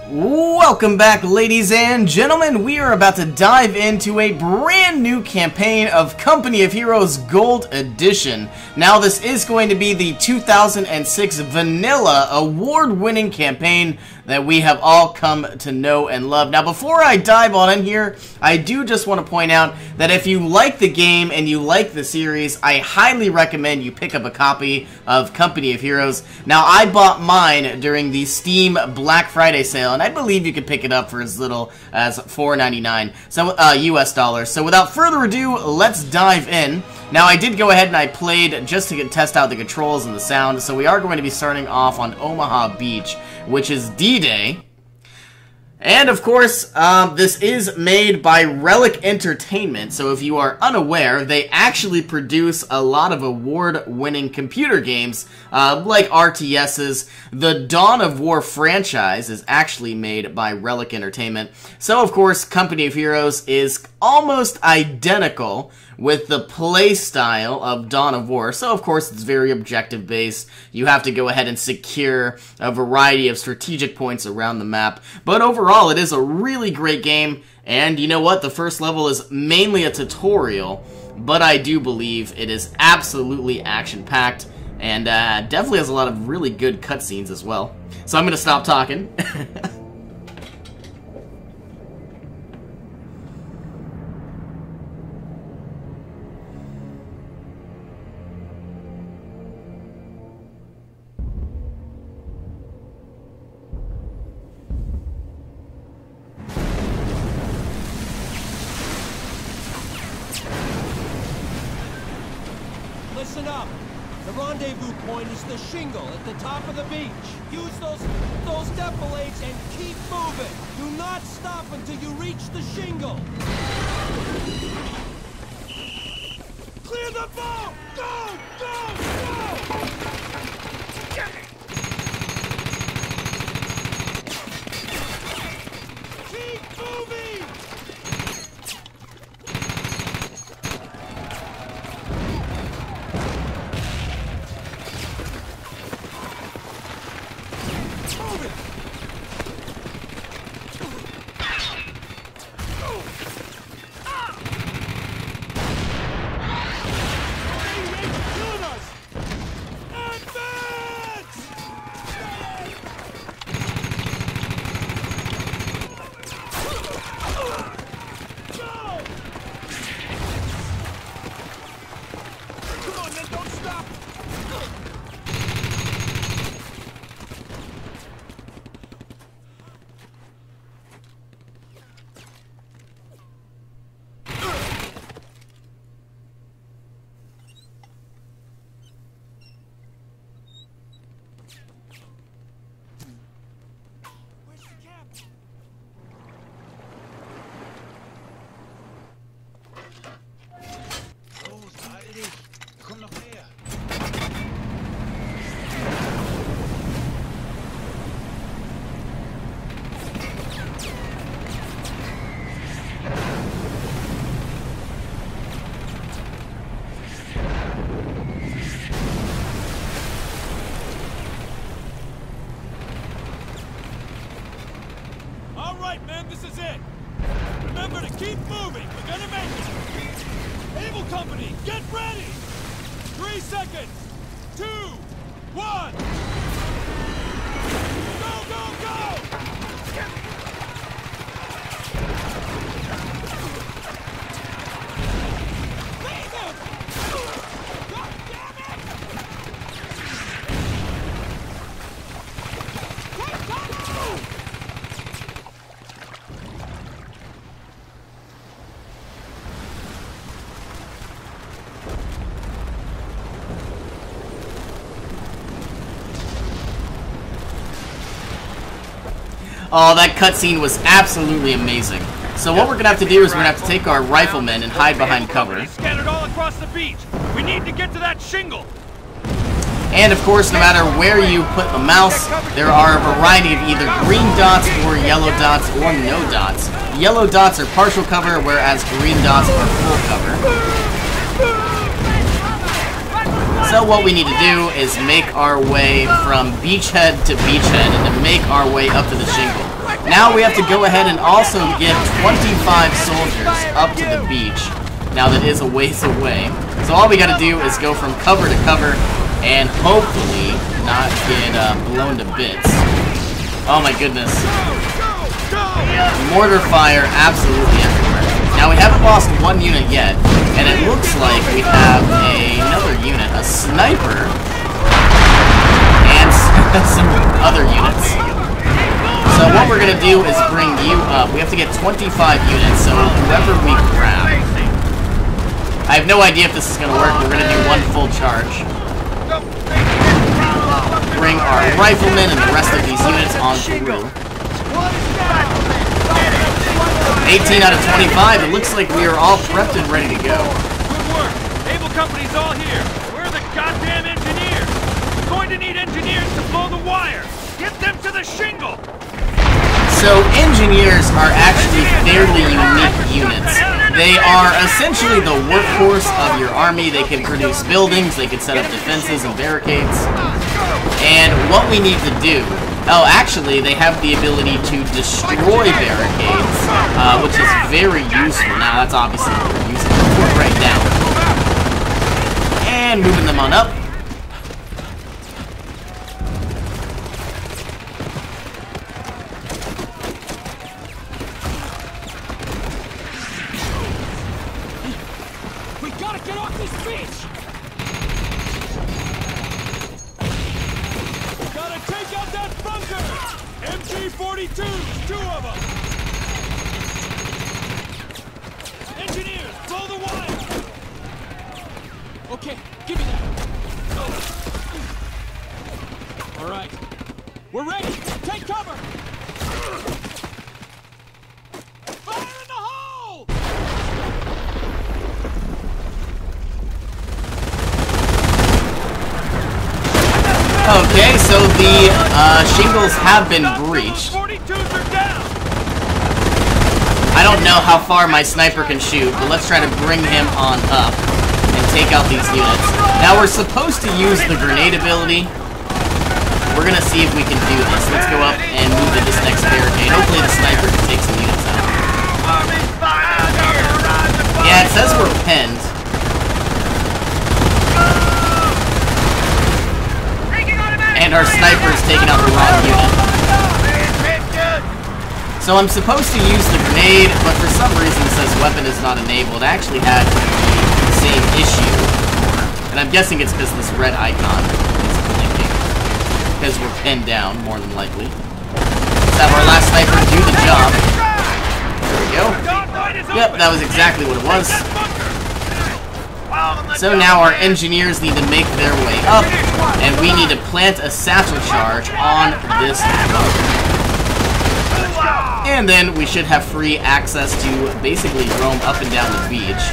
Welcome back, ladies and gentlemen. We are about to dive into a brand new campaign of Company of Heroes Gold Edition. Now, this is going to be the 2006 Vanilla award-winning campaign that we have all come to know and love. Now, before I dive on in here, I do just want to point out that if you like the game and you like the series, I highly recommend you pick up a copy of Company of Heroes. Now, I bought mine during the Steam Black Friday sale, and I believe you could pick it up for as little as $4.99, so US dollars. So without further ado, let's dive in. Now, I did go ahead and I played just to test out the controls and the sound, so we are going to be starting off on Omaha Beach, which is D-Day. And, of course, this is made by Relic Entertainment, so if you are unaware, they actually produce a lot of award-winning computer games, like RTS's. The Dawn of War franchise is actually made by Relic Entertainment. So, of course, Company of Heroes is almost identical with the play style of Dawn of War. So, of course, it's very objective-based. You have to go ahead and secure a variety of strategic points around the map. But overall, it is a really great game. And you know what? The first level is mainly a tutorial, but I do believe it is absolutely action-packed and definitely has a lot of really good cutscenes as well. So I'm going to stop talking. Listen up. The rendezvous point is the shingle at the top of the beach. Use those defilades and keep moving. Do not stop until you reach the shingle. Clear the boat! Go! Go! Go! Keep moving! Man, this is it! Remember to keep moving! We're gonna make it! Able Company, get ready! 3 seconds! 2, 1! Go, go, go! Leave him! God damn it! Keep going! Oh, that cutscene was absolutely amazing. So what we're gonna have to do is we're gonna have to take our riflemen and hide behind cover. Scattered all across the beach. We need to get to that shingle. And of course, no matter where you put the mouse, there are a variety of either green dots or yellow dots or no dots. Yellow dots are partial cover, whereas green dots are full cover. So what we need to do is make our way from beachhead to beachhead and to make our way up to the shingle. Now we have to go ahead and also get 25 soldiers up to the beach. Now that is a ways away. So all we gotta do is go from cover to cover and hopefully not get blown to bits. Oh my goodness. Mortar fire absolutely everywhere. Now we haven't lost one unit yet, and it looks like we have another unit, a sniper, and some other units. So what we're gonna do is bring you up. We have to get 25 units, so whoever we grab. I have no idea if this is gonna work. We're gonna do one full charge. Bring our riflemen and the rest of these units on through. 18 out of 25. It looks like we are all prepped and ready to go. Good work. Able Company's all here. Where are the goddamn engineers? We're going to need engineers to blow the wire. Get them to the shingle. So engineers are actually fairly unique units. They are essentially the workhorse of your army. They can produce buildings, they can set up defenses and barricades. And what we need to do, oh actually they have the ability to destroy barricades, which is very useful. Now that's obviously what we're using it for right now. And moving them on up. Get off this beach! Gotta take out that bunker! MG-42s, 2 of them! Engineers, blow the wire! Okay, give me that. All right, we're ready. Take cover! Fire in the hole! Okay, so the shingles have been breached. I don't know how far my sniper can shoot, but let's try to bring him on up and take out these units. Now we're supposed to use the grenade ability. We're gonna see if we can do this. Let's go up and move to this next barricade. Hopefully the sniper can take some units out. Yeah, it says we're pinned. And our sniper's taking out the wrong unit. So I'm supposed to use the grenade, but for some reason it says weapon is not enabled. I actually had the same issue before. And I'm guessing it's because this red icon is blinking. Because we're pinned down, more than likely. Let's have our last sniper do the job. There we go. Yep, that was exactly what it was. So now our engineers need to make their way up, and we need to plant a satchel charge on this bunker. And then we should have free access to basically roam up and down the beach.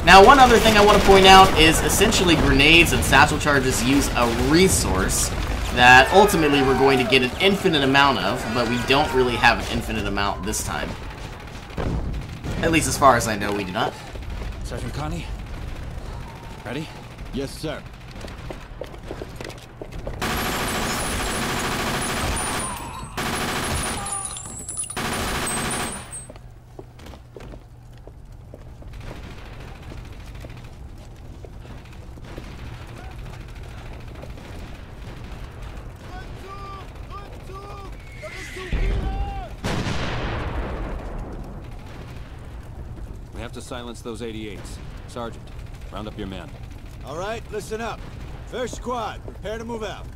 Now one other thing I want to point out is essentially grenades and satchel charges use a resource that ultimately we're going to get an infinite amount of, but we don't really have an infinite amount this time. At least as far as I know, we do not. Sergeant Connie? Ready? Yes, sir. We have to silence those 88s. Sergeant, round up your men. All right, listen up. First squad, prepare to move out.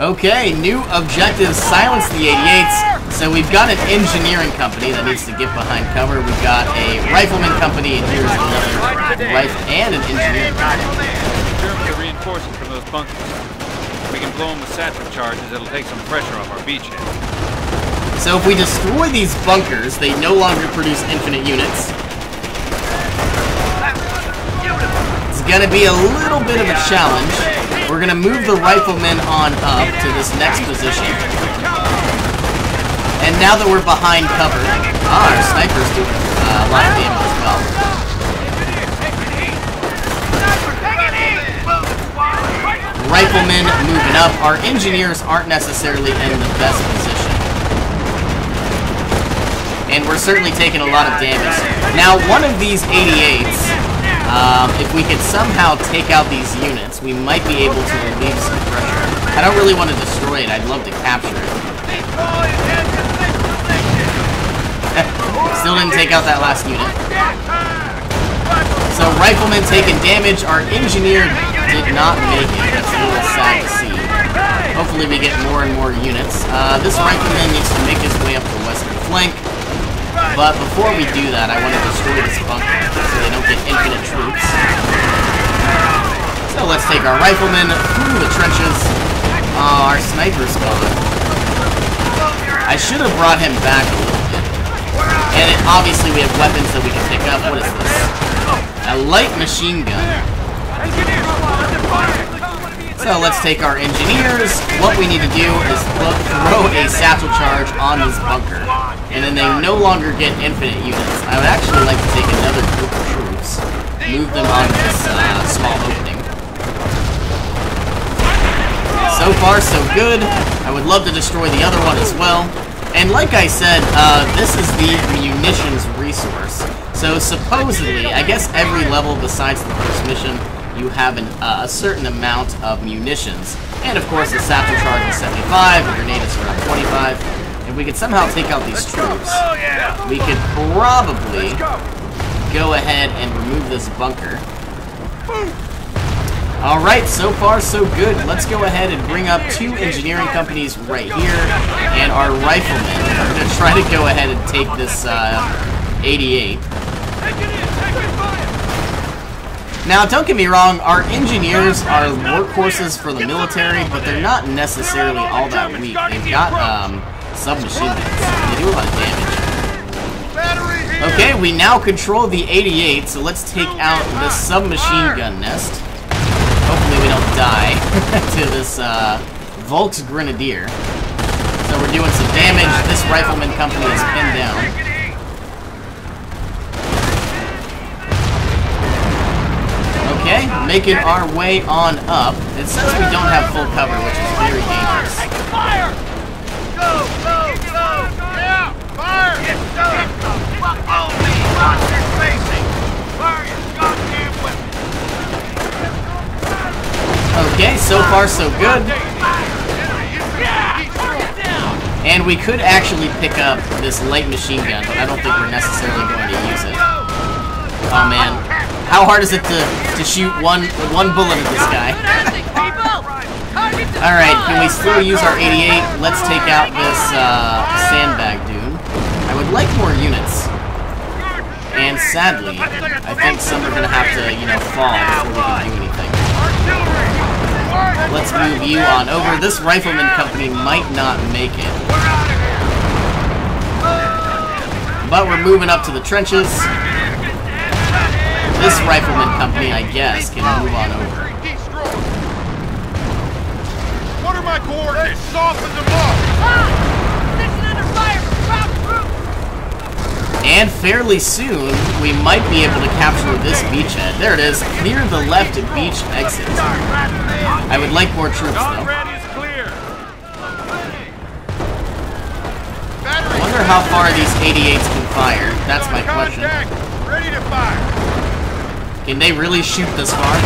Okay, new objective, silence the 88s. So we've got an engineering company that needs to get behind cover. We've got a rifleman company, and here's another rifle and an engineering company. Germans are reinforcing from those bunkers. If we can blow them with satchel charges, it'll take some pressure off our beachhead. So if we destroy these bunkers, they no longer produce infinite units. It's gonna be a little bit of a challenge. We're gonna move the riflemen on up to this next position. And now that we're behind cover, our sniper's doing a lot of damage as well. riflemen moving up. Our engineers aren't necessarily in the best position. And we're certainly taking a lot of damage. Now, one of these 88s, if we could somehow take out these units, we might be able to relieve some pressure. I don't really want to destroy it. I'd love to capture it. Still didn't take out that last unit. So, riflemen taking damage. Our engineer did not make it. That's a little sad to see. Hopefully we get more and more units. This rifleman needs to make his way up the western flank. But before we do that, I want to destroy this bunker so they don't get infinite troops. So let's take our riflemen through the trenches. Our sniper's gone. I should have brought him back a little bit. And obviously we have weapons that we can pick up. What is this? A light machine gun. So let's take our engineers. What we need to do is throw a satchel charge on this bunker. And then they no longer get infinite units. I would actually like to take another group of troops, move them onto this small opening. So far, so good. I would love to destroy the other one as well. And like I said, this is the munitions resource. So supposedly, I guess every level besides the first mission, you have a certain amount of munitions. And of course, the satchel charge is 75, the grenade is around 25. If we could somehow take out these troops, we could probably go ahead and remove this bunker. Alright, so far so good. Let's go ahead and bring up 2 engineering companies right here, and our riflemen are going to try to go ahead and take this 88. Now, don't get me wrong, our engineers are workhorses for the military, but they're not necessarily all that weak. They've got submachine guns. They do a lot of damage. Okay, we now control the 88, so let's take out this submachine gun nest. Hopefully we don't die to this Volks Grenadier. So we're doing some damage. This rifleman company is pinned down. Okay, making our way on up. It says we don't have full cover, which is very dangerous. Fire! Go! Yeah! Fire! Monster facing! Fire your goddamn weapon! Okay, so far so good. And we could actually pick up this light machine gun, but I don't think we're necessarily going to use it. Oh man, how hard is it to shoot one bullet at this guy? Alright, can we still use our 88? Let's take out this sandbag dude. I would like more units. And sadly, I think some are going to have to, fall before we can do anything. Let's move you on over. This rifleman company might not make it. But we're moving up to the trenches. This rifleman company, I guess, can move on over. What are my coordinates? Soften them up! Under fire from and fairly soon, we might be able to capture this beachhead. There it is. Clear the left beach exit. I would like more troops, though. I wonder how far these 88s can fire. That's my question. Ready to fire. Can they really shoot this far?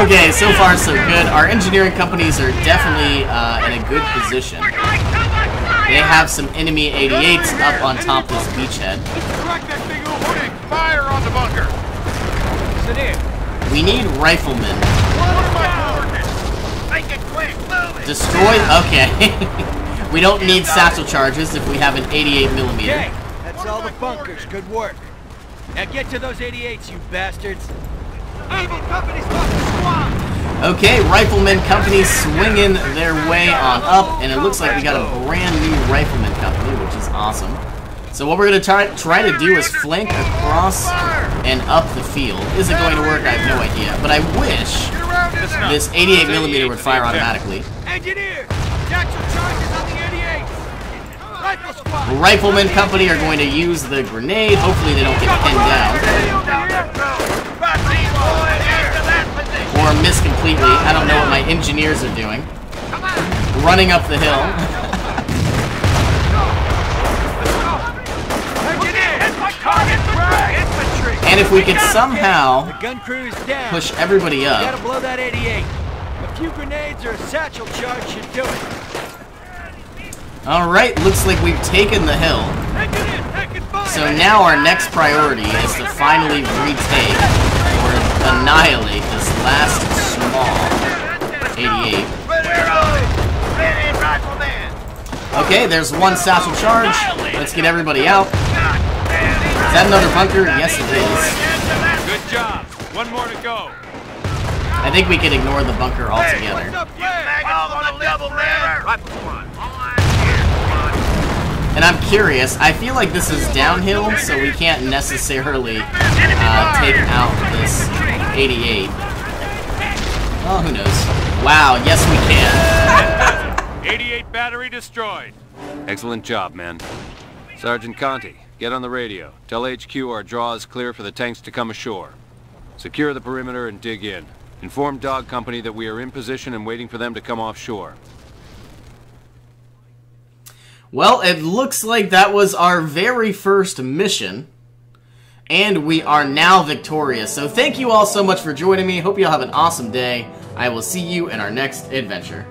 Okay, so far so good. Our engineering companies are definitely in a good position. They have some enemy 88s up on top of this beachhead. Fire on the bunker. We need riflemen. Make it quick. Destroy. Okay. We don't need satchel charges if we have an 88mm. Okay, that's all the bunkers. Good work. Now get to those 88s, you bastards. Okay, rifleman company swinging their way on up, and it looks like we got a brand new rifleman company, which is awesome. So what we're going to try to do is flank across and up the field. Is it going to work? I have no idea, but I wish this 88mm would fire automatically. Engineer, Jackson charges on the 88. Rifle squad. Rifleman company are going to use the grenade. Hopefully they don't get pinned down. completely. I don't know what my engineers are doing. Running up the hill. And if we could somehow push everybody up. Gotta blow that 88. A few grenades or a satchel charge should do it. Alright, looks like we've taken the hill. So now our next priority is to finally retake or annihilate this last small 88. Okay, there's one satchel charge. Let's get everybody out. Is that another bunker? Yes, it is. Good job. One more to go. I think we can ignore the bunker altogether. And I'm curious, I feel like this is downhill, so we can't necessarily take out this 88. Well, who knows? Wow, yes we can. 88 battery destroyed. Excellent job, man. Sergeant Conti, get on the radio. Tell HQ our draw is clear for the tanks to come ashore. Secure the perimeter and dig in. Inform Dog Company that we are in position and waiting for them to come offshore. Well, it looks like that was our very first mission. And we are now victorious. So thank you all so much for joining me. Hope you all have an awesome day. I will see you in our next adventure.